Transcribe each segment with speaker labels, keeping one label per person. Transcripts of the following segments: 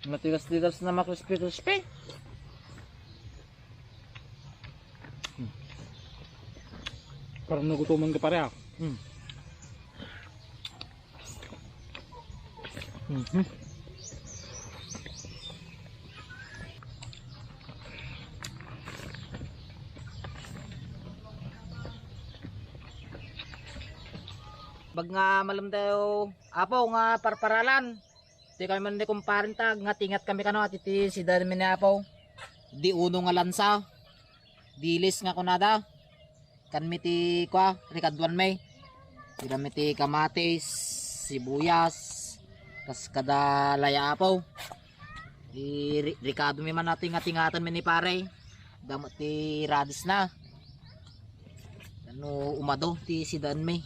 Speaker 1: Matigas-tigas na makrispy-crispy.
Speaker 2: Parang nagutuman ka pare ah.
Speaker 1: Bag nga malam tayo apo nga parparalan. Di kami man di kumparin tag nga tingat kami kano at iti si dami ni apo. Di uno nga lansa. Dilis nga kunada. Kan miti kwa rikadwan may. Di kami ti kamatis, sibuyas, kas kada laya apo. Di rikado mi man natin nga tingatan mi ni pare. Damot ti radis na. Ano umado ti si dan may.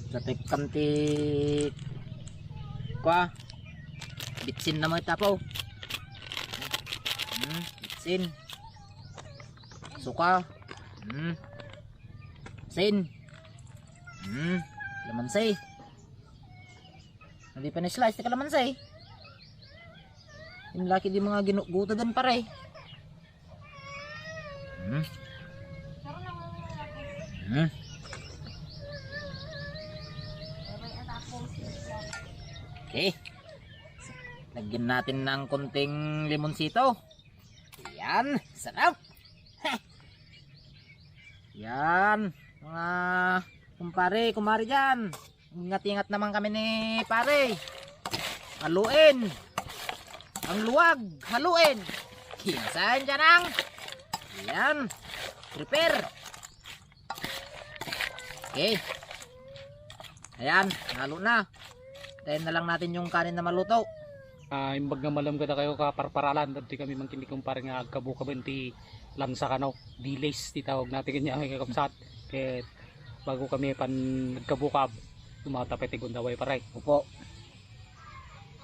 Speaker 1: Datik kanti kwa bitsin na mo itapaw. Bitsin suka. Sin Lamansi. Hindi pa ni-slice ka lamansi. Yung laki di mga ginuguta dan pare. Okay. Lagyan natin ng konting limonsito. Yan, sarap. Yan, mga kumpare, kumari dyan. Ingat-ingat naman kami ni pare. Haluin. Ang luwag, haluin. Kinsahan dyan ang. Yan, prepare. Okay. Ayan, halo na. Tayo na lang natin yung kanin na maluto.
Speaker 2: Imbag nga malam kada kayo kaparparalan. Dati kami mangkinig kong parang nga agkabuka ba ti lansa kano. Dilis ti tawag natin kanya ay kakapsat. Kaya bago kami pan nagkabukab, tumatapit ti gundaway paray.
Speaker 1: Opo.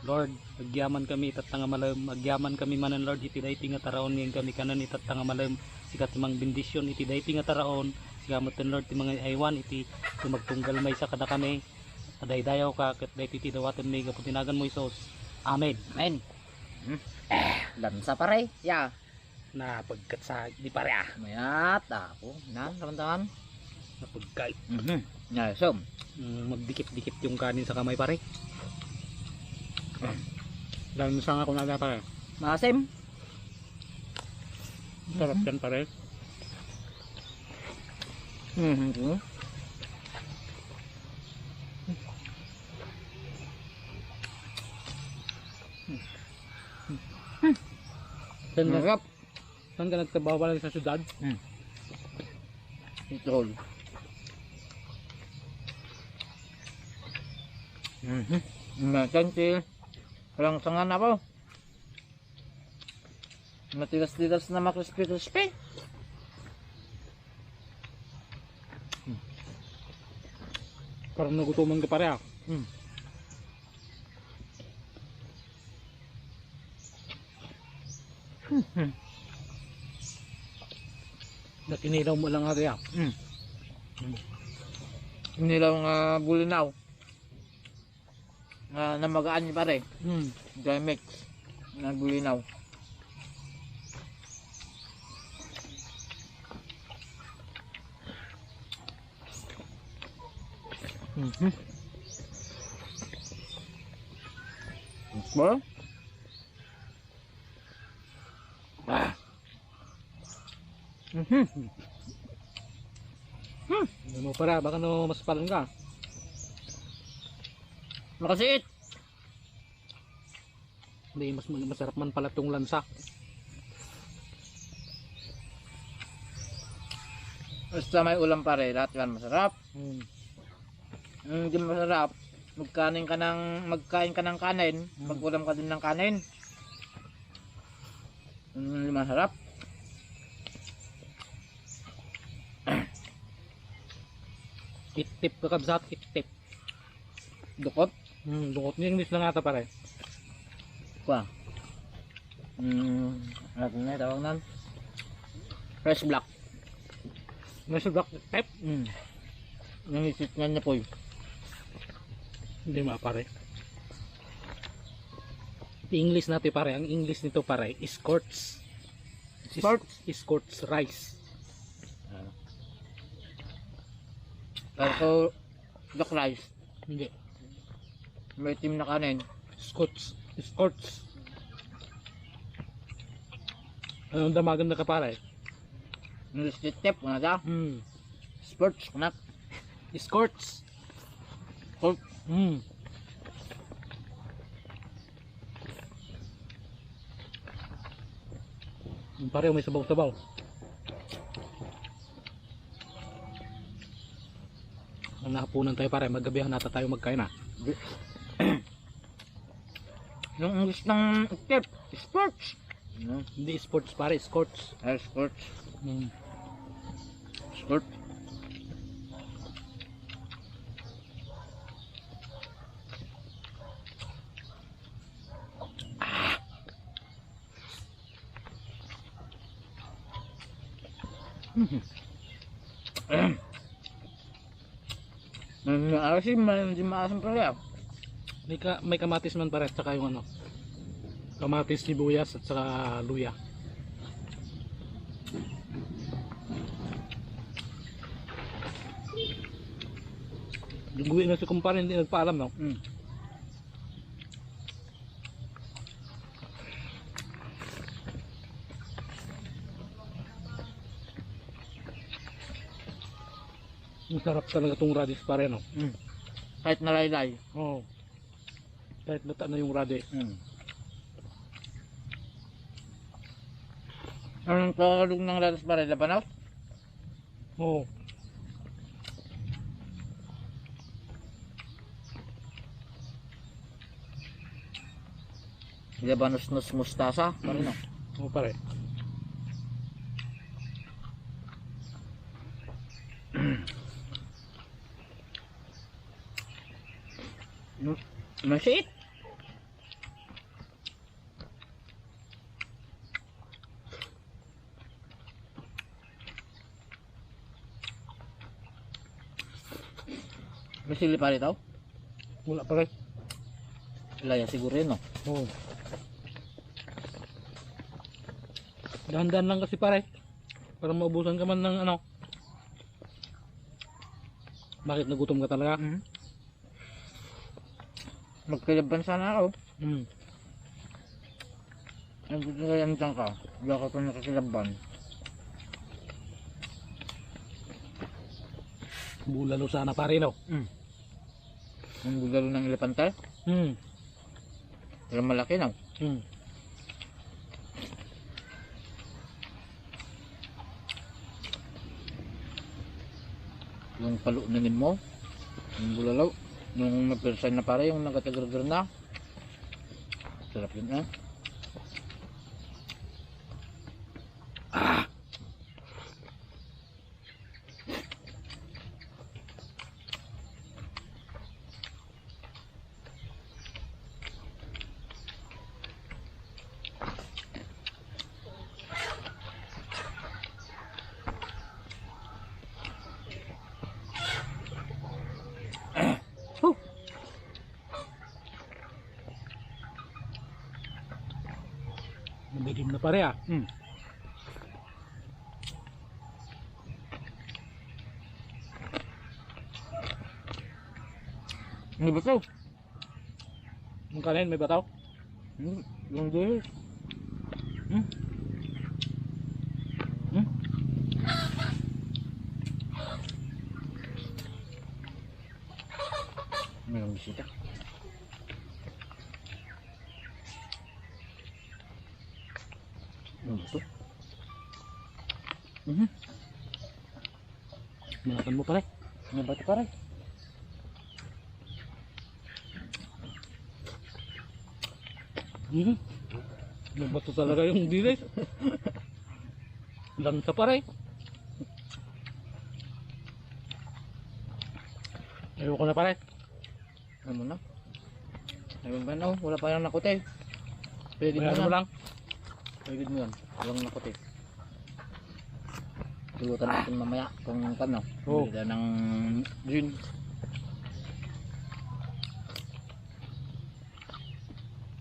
Speaker 2: Lord, agyaman kami tatanga malam, agyaman kami manan Lord, iti dayti nga taraon ngayon kami kanan itatanga malam, sikat timang bendisyon iti dayti nga taraon, gamot ten Lord ti mga aywan iti magtunggal may sa kada kami, adaydayaw ka ket dayti ti dawaten may kaputinagan mo Isos. Amen.
Speaker 1: Amen. Lansa pare. Ya.
Speaker 2: Na pagkat sa di pare ah.
Speaker 1: Mayat ako. Na, teman-teman.
Speaker 2: Na pagkait.
Speaker 1: Ya, som.
Speaker 2: Magdikit-dikit yung kanin sa kamay pare. Dan sa nga kunada pare.
Speaker 1: Masim.
Speaker 2: Sarap yan pare.
Speaker 1: Sarap.
Speaker 2: Saan ka nagtrabaho lang sa syudad?
Speaker 1: Ito. Makanti. Walang sangan ako. Matigas-tigas na makrispy-crispy.
Speaker 2: Parang nagutuman ka pare ah. Nakinilaw mo lang ate ah.
Speaker 1: Inilaw nga bulinaw. Namagaan niya pare. Dry mix na bulinaw. Ba?
Speaker 2: Ano mo para baka no maspalan ka.
Speaker 1: Makasiit.
Speaker 2: Hindi masarap man pala tong lansa.
Speaker 1: Basta may ulam pare, lahat yan masarap. Hindi masarap. Magkain ka ng kanin, mag-ulam ka din ng kanin. Hindi masarap.
Speaker 2: Ittip kakabsat, ittip.
Speaker 1: Dukot.
Speaker 2: Dukot niya English lang ata pare.
Speaker 1: Kwa. Ano na tawag nan? Fresh black.
Speaker 2: Nasa black ittip.
Speaker 1: Nangisit nga niya po eh.
Speaker 2: Hindi pare. English natin pare, ang English nito pare, escorts. Escorts rice.
Speaker 1: Pero ko, duck rice.
Speaker 2: Hindi.
Speaker 1: May itim na kanin.
Speaker 2: Escorts. Anong damagan na ka pare?
Speaker 1: Nilistitip ko na da. Sports ko na.
Speaker 2: Escorts.
Speaker 1: Colt.
Speaker 2: Pare, may sabaw-sabaw. Ang nakapunan tayo pare, maggabihan nata tayo magkain na.
Speaker 1: Yung English ng tip. Sports.
Speaker 2: Hindi sports pare, escorts.
Speaker 1: Sports. Sport. Maasim, hindi maasim pala.
Speaker 2: May kamatis man pare, at saka yung ano. Kamatis, sibuyas at saka luya. Lungguin na si kumpare, hindi nagpaalam no? Ang sarap talaga itong radish pare no?
Speaker 1: Kahit nalaylay.
Speaker 2: Oo. Kahit nata na yung radish.
Speaker 1: Anong kakalog ng lalas para Labanaw?
Speaker 2: Oo.
Speaker 1: Labanos nos mustasa. Pare no?
Speaker 2: Oo pare.
Speaker 1: Masiit. May sili pare tao?
Speaker 2: Wala pare.
Speaker 1: Laya siguro yun no?
Speaker 2: Oo. Dahan-dahan lang kasi pare. Para maubusan ka man ng ano. Bakit nagutom ka talaga?
Speaker 1: Magkilaban sana ako. Nagkilaban ka. Hindi ako ito nakakilaban.
Speaker 2: Bulalo sana pare no?
Speaker 1: Ang bulalo ng elepante? Pero malaki no? Yung paluningin mo. Yung bulalo. Nung nag-resign na pare, yung nagkatagar na. Sarap yun eh.
Speaker 2: Madilim na pare ah.
Speaker 1: May bataw.
Speaker 2: Yung kanin may bataw?
Speaker 1: Yung dulo. Mayroong bisita. Ano ba ito?
Speaker 2: Malakan mo pare.
Speaker 1: Ano ba ito pare?
Speaker 2: Nabato talaga yung dilis. Lansa pare. Ayoko na pare.
Speaker 1: Ano mo na? Ayun ba na? Wala pa yung nakote. Pwede mo
Speaker 2: Bayaran mo
Speaker 1: na.
Speaker 2: lang.
Speaker 1: Pwede mo yan. Walang nakote. Pulutan natin mamaya kung ano.
Speaker 2: Oo.
Speaker 1: Bili ng gin.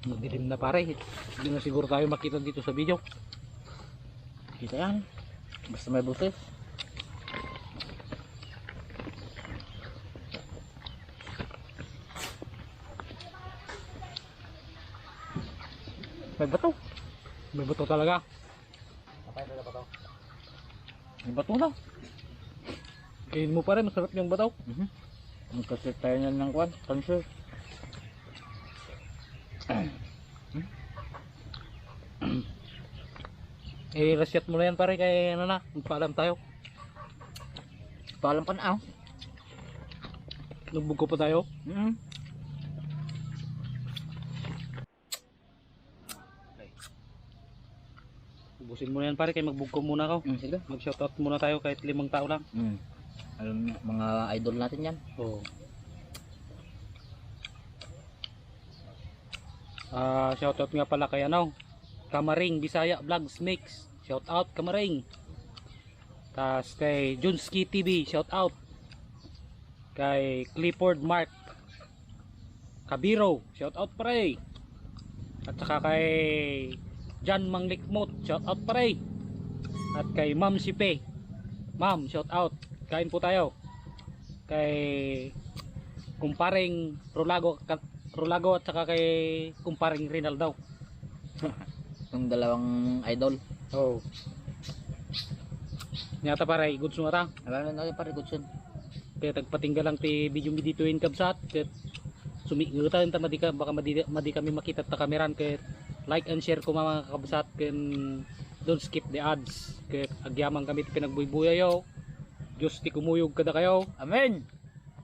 Speaker 2: Madilim na pare. Hindi na siguro tayo makita dito sa video.
Speaker 1: Kita yan. Basta may buses. May bato.
Speaker 2: May bato talaga.
Speaker 1: May bato na.
Speaker 2: Kainin mo pare, masarap yung bato.
Speaker 1: Magkasit tayo niyan ng kwan. Cancer.
Speaker 2: Reset mo na yan pare, kaya ano na, magpaalam tayo.
Speaker 1: Paalam pa na.
Speaker 2: Nagbugko pa tayo. Ubusin mo na yan pare, kaya magbugko muna ako.
Speaker 1: Sige.
Speaker 2: Mag shoutout muna tayo kahit 5 tao lang.
Speaker 1: Alam niyo, mga idol natin yan.
Speaker 2: Oo. Shoutout nga pala kay ano, Kamaring Bisaya Vlogs Mix. Shoutout Kamaring. Tas kay Junski TV, shoutout. Kay Clifford Mark Kabiro, shoutout pare. At saka kay Jan Manglikmot, shoutout pare. At kay Ma'am Sipe. Ma'am, shoutout. Kain po tayo. Kay kumparing Rolago at saka kay kumparing Rinaldo.
Speaker 1: Yung dalawang idol.
Speaker 2: Oh. Nyata pare, goods mo ata.
Speaker 1: Alam na natin pare, good yun.
Speaker 2: Kaya tagpatingga lang ti video mi dito in kabsat. Kaya sumigitan ta madi kami makita ta kameran, kaya like and share ko mga kabsat, kaya don't skip the ads. Kaya agyaman kami ti pinagbuy-buyayo. Diyos ti kumuyog kada kayo.
Speaker 1: Amen!